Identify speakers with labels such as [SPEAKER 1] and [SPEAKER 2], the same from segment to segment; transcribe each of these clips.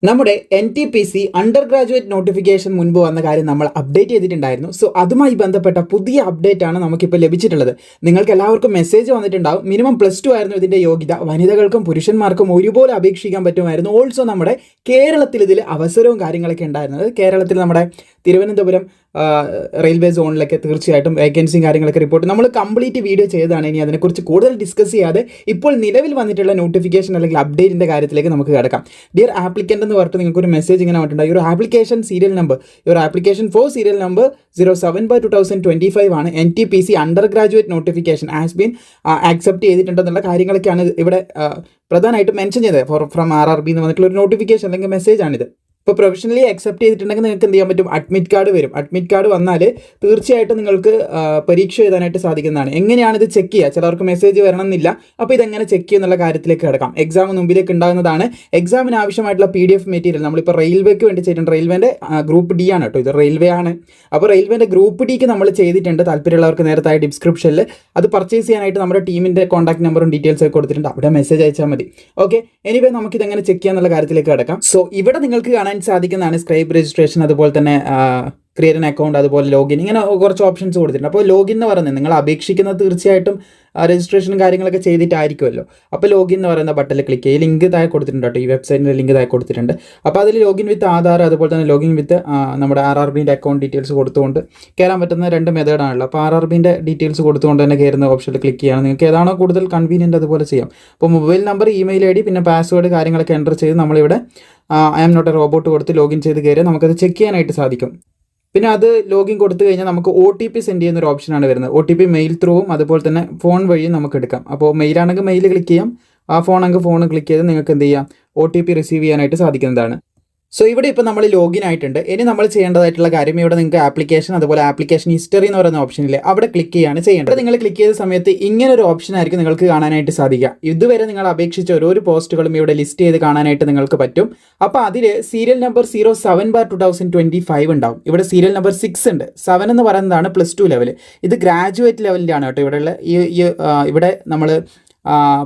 [SPEAKER 1] നമ്മുടെ NTPC under graduate notification മുൻപ് വന്ന കാര്യം നമ്മൾ അപ്ഡേറ്റ് ചെയ്തിട്ടുണ്ടായിരുന്നു. സോ അതുമായി ബന്ധപ്പെട്ട പുതിയ അപ്ഡേറ്റ് ആണ് നമുക്കിപ്പോൾ ലഭിച്ചിട്ടുള്ളത്. നിങ്ങൾക്ക് എല്ലാവർക്കും മെസ്സേജ് വന്നിട്ടുണ്ടാവും. മിനിമം +2 ആയിരുന്നു ഇതിൻ്റെ യോഗ്യത. വനിതകൾക്കും പുരുഷന്മാർക്കും ഒരുപോലെ അപേക്ഷിക്കാൻ പറ്റുമായിരുന്നു. ഓൾസോ നമ്മുടെ കേരളത്തിൽ ഇതിൽ അവസരവും കാര്യങ്ങളൊക്കെ ഉണ്ടായിരുന്നത്. കേരളത്തിൽ നമ്മുടെ തിരുവനന്തപുരം റെയിൽവേ സോണിലൊക്കെ തീർച്ചയായിട്ടും വേക്കൻസിയും കാര്യങ്ങളൊക്കെ റിപ്പോർട്ട് നമ്മൾ കംപ്ലീറ്റ് വീഡിയോ ചെയ്തതാണ്. ഇനി അതിനെക്കുറിച്ച് കൂടുതൽ ഡിസ്കസ് ചെയ്യാതെ ഇപ്പോൾ നിലവിൽ വന്നിട്ടുള്ള നോട്ടിഫിക്കേഷൻ അല്ലെങ്കിൽ അപ്ഡേറ്റിൻ്റെ കാര്യത്തിലേക്ക് നമുക്ക് കിടക്കാം. ഡിയർ ആപ്ലിക്കൻ്റ് എന്ന് പറഞ്ഞിട്ട് നിങ്ങൾക്ക് ഒരു മെസ്സേജ് ഇങ്ങനെ വന്നിട്ടുണ്ട്. Your application serial number your application for serial number 07/2025 ആണ് NTPC under graduate notification has been accept ചെയ്തിട്ടുണ്ടെന്നുള്ള കാര്യങ്ങളൊക്കെയാണ് ഇവിടെ പ്രധാനമായിട്ടും മെൻഷൻ ചെയ്തത്. ഫ്രം RRB എന്ന് വന്നിട്ടുള്ള ഒരു നോട്ടിഫിക്കേഷൻ അല്ലെങ്കിൽ മെസ്സേജ് ആണിത്. ഇപ്പോൾ പ്രൊഫഷണലി അക്സെപ്റ്റ് ചെയ്തിട്ടുണ്ടെങ്കിൽ നിങ്ങൾക്ക് എന്ത് ചെയ്യാൻ പറ്റും? അഡ്മിറ്റ് കാർഡ് വരും. അഡ്മിറ്റ് കാർഡ് വന്നാൽ തീർച്ചയായിട്ടും നിങ്ങൾക്ക് പരീക്ഷ എഴുതാനായിട്ട് സാധിക്കുന്നതാണ്. എങ്ങനെയാണ് ഇത് ചെക്ക് ചെയ്യുക? ചിലർക്ക് മെസ്സേജ് വരണമെന്നില്ല. അപ്പോൾ ഇതെങ്ങനെ ചെക്ക് ചെയ്യുന്നുള്ള കാര്യത്തിലേക്ക് കിടക്കാം. എക്സാം മുമ്പിലേക്ക് ഉണ്ടാകുന്നതാണ്. എക്സാമിന് ആവശ്യമായിട്ടുള്ള PDF മെറ്റീരിയൽ നമ്മളിപ്പോൾ റെയിൽവേക്ക് വേണ്ടി ചെയ്തിട്ടുണ്ട്. റെയിൽവേൻ്റെ ഗ്രൂപ്പ് D ആണ് കേട്ടോ, ഇത് റെയിൽവേ ആണ്. അപ്പോൾ റെയിൽവേൻ്റെ ഗ്രൂപ്പ് Dക്ക് നമ്മൾ ചെയ്തിട്ടുണ്ട്. താല്പര്യമുള്ളവർക്ക് നേരത്തെ ഡിസ്ക്രിപ്ഷനിൽ അത് പർച്ചേസ് ചെയ്യാനായിട്ട് നമ്മുടെ ടീമിൻ്റെ കോൺടാക്ട് നമ്പറും ഡീറ്റെയിൽസ് ഒക്കെ കൊടുത്തിട്ടുണ്ട്. അവിടെ മെസ്സേജ് അയച്ചാൽ മതി. ഓക്കെ, എനിവേ നമുക്കിതെങ്ങനെ ചെക്ക് ചെയ്യാന്നുള്ള കാര്യത്തിലേക്ക് കിടക്കാം. സോ ഇവിടെ നിങ്ങൾക്ക് കാണാൻ സാധിക്കുന്നതാണ് സ്ക്രൈബ് രജിസ്ട്രേഷൻ, അതുപോലെ തന്നെ ക്രിയേറ്റ് ആൻ അക്കൗണ്ട്, അതുപോലെ ലോഗിൻ, ഇങ്ങനെ കുറച്ച് ഓപ്ഷൻസ് കൊടുത്തിട്ടുണ്ട്. അപ്പോൾ ലോഗിൻ എന്ന് പറയുന്നത് നിങ്ങൾ അപേക്ഷിക്കുന്നത് തീർച്ചയായിട്ടും രജിസ്ട്രേഷനും കാര്യങ്ങളൊക്കെ ചെയ്തിട്ടായിരിക്കുമല്ലോ. അപ്പോൾ ലോഗിൻ എന്ന് പറയുന്ന ബട്ടണിൽ ക്ലിക്ക് ചെയ്യുക. ലിങ്ക് താഴെ കൊടുത്തിട്ടുണ്ട് കേട്ടോ, ഈ വെബ്സൈറ്റിൻ്റെ ലിങ്ക് താഴെ കൊടുത്തിട്ടുണ്ട്. അപ്പോൾ അതിൽ ലോഗിൻ വിത്ത് ആധാർ, അതുപോലെ തന്നെ ലോഗിൻ വിത്ത് നമ്മുടെ RRBൻ്റെ അക്കൗണ്ട് ഡീറ്റെയിൽസ് കൊടുത്തുകൊണ്ട് കയറാൻ പറ്റുന്ന 2 മെത്തേഡാണല്ലോ. അപ്പോൾ RRBൻ്റെ ഡീറ്റെയിൽസ് കൊടുത്തുകൊണ്ട് തന്നെ കയറുന്ന ഓപ്ഷനിൽ ക്ലിക്ക് ചെയ്യണം. നിങ്ങൾക്ക് ഏതാണോ കൂടുതൽ കൺവീനിയൻറ്റ് അതുപോലെ ചെയ്യാം. അപ്പോൾ മൊബൈൽ നമ്പർ, ഇമെയിൽ ID, പിന്നെ പാസ്വേഡ് കാര്യങ്ങളൊക്കെ എൻ്റർ ചെയ്ത് നമ്മളിവിടെ I am not a robot കൊടുത്ത് ലോഗിൻ ചെയ്ത് കയറിയാൽ നമുക്കത് ചെക്ക് ചെയ്യാനായിട്ട് സാധിക്കും. പിന്നെ അത് ലോഗിൻ കൊടുത്തു കഴിഞ്ഞാൽ നമുക്ക് OTP സെൻഡ് ചെയ്യുന്ന ഒരു ഓപ്ഷനാണ് വരുന്നത്. OTP മെയിൽ ത്രൂവും അതുപോലെ തന്നെ ഫോൺ വഴിയും നമുക്ക് എടുക്കാം. അപ്പോൾ മെയിലാണെങ്കിൽ മെയിൽ ക്ലിക്ക് ചെയ്യാം, ഫോണെങ്കിൽ ഫോൺ ക്ലിക്ക് ചെയ്ത് നിങ്ങൾക്ക് എന്ത് ചെയ്യാം, OTP റിസീവ് ചെയ്യാനായിട്ട് സാധിക്കുന്നതാണ്. സോ ഇവിടെ ഇപ്പോൾ നമ്മൾ ലോഗിൻ ആയിട്ടുണ്ട്. ഇനി നമ്മൾ ചെയ്യേണ്ടതായിട്ടുള്ള കാര്യം, ഇവിടെ നിങ്ങൾക്ക് ആപ്ലിക്കേഷൻ, അതുപോലെ ആപ്ലിക്കേഷൻ ഹിസ്റ്ററി എന്ന് പറയുന്ന ഓപ്ഷനിൽ അവിടെ ക്ലിക്ക് ചെയ്യാണ് ചെയ്യേണ്ടത്. നിങ്ങൾ ക്ലിക്ക് ചെയ്ത സമയത്ത് ഇങ്ങനെ ഒരു ഓപ്ഷൻ ആയിരിക്കും നിങ്ങൾക്ക് കാണാനായിട്ട് സാധിക്കുക. ഇതുവരെ നിങ്ങൾ അപേക്ഷിച്ച ഓരോ പോസ്റ്റുകളും ഇവിടെ ലിസ്റ്റ് ചെയ്ത് കാണാനായിട്ട് നിങ്ങൾക്ക് പറ്റും. അപ്പോൾ അതിൽ സീരിയൽ നമ്പർ 07/2025 ഉണ്ടാവും. ഇവിടെ സീരിയൽ നമ്പർ 6 ഉണ്ട്. 7 എന്ന് പറയുന്നതാണ് +2 ലെവൽ. ഇത് ഗ്രാജുവേറ്റ് ലെവലിലാണ് കേട്ടോ. ഇവിടെയുള്ള ഇവിടെ നമ്മൾ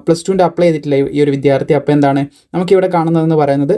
[SPEAKER 1] +2ൻ്റെ അപ്ലൈ ചെയ്തിട്ടില്ല ഈ ഒരു വിദ്യാർത്ഥി. അപ്പോൾ എന്താണ് നമുക്കിവിടെ കാണുന്നതെന്ന് പറയുന്നത്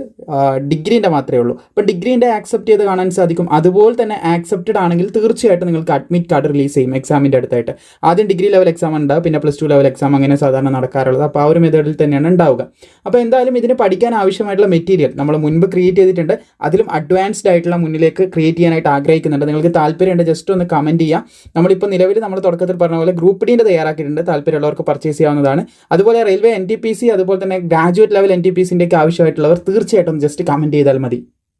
[SPEAKER 1] ഡിഗ്രീൻ്റെ മാത്രമേ ഉള്ളൂ. അപ്പോൾ ഡിഗ്രീൻ്റെ ആക്സെപ്റ്റ് ചെയ്ത് കാണാൻ സാധിക്കും. അതുപോലെ തന്നെ ആക്സെപ്റ്റഡ് ആണെങ്കിൽ തീർച്ചയായിട്ടും നിങ്ങൾക്ക് അഡ്മിറ്റ് കാർഡ് റിലീസ് ചെയ്യും എക്സാമിൻ്റെ അടുത്തായിട്ട്. ആദ്യം ഡിഗ്രി ലെവൽ എക്സാം ഉണ്ടാവും, പിന്നെ +2 ലെവൽ എക്സാം, അങ്ങനെ സാധാരണ നടക്കാറുള്ളത്. അപ്പോൾ ആ ഒരു മെത്തേഡിൽ തന്നെയാണ് ഉണ്ടാവുക. അപ്പോൾ എന്തായാലും ഇതിന് പഠിക്കാൻ ആവശ്യമായിട്ടുള്ള മെറ്റീരിയൽ നമ്മൾ മുൻപ് ക്രിയേറ്റ് ചെയ്തിട്ടുണ്ട്. അതിലും അഡ്വാൻസ്ഡ് ആയിട്ടുള്ള മുന്നിലേക്ക് ക്രിയേറ്റ് ചെയ്യാനായിട്ട് ആഗ്രഹിക്കുന്നുണ്ട്. നിങ്ങൾക്ക് താല്പര്യമുണ്ട് ജസ്റ്റ് ഒന്ന് കമൻറ്റ് ചെയ്യാം. നമ്മളിപ്പോൾ നിലവിൽ നമ്മൾ തുടക്കത്തിൽ പറഞ്ഞ പോലെ ഗ്രൂപ്പ് Dൻ്റെ തയ്യാറാക്കിയിട്ടുണ്ട്. താല്പര്യമുള്ളവർക്ക് പർച്ചേസ് ചെയ്യാവുന്നതാണ്. അതുപോലെ റെയിൽവേ NTPC, അതുപോലെ തന്നെ ഗ്രാജുവേറ്റ് ലെവൽ NTPCൻ്റെ ഒക്കെ ആവശ്യമായിട്ടുള്ളവർ തീർച്ചയായിട്ടും ജസ്റ്റ് കമൻറ്റ് ചെയ്താൽ മതി.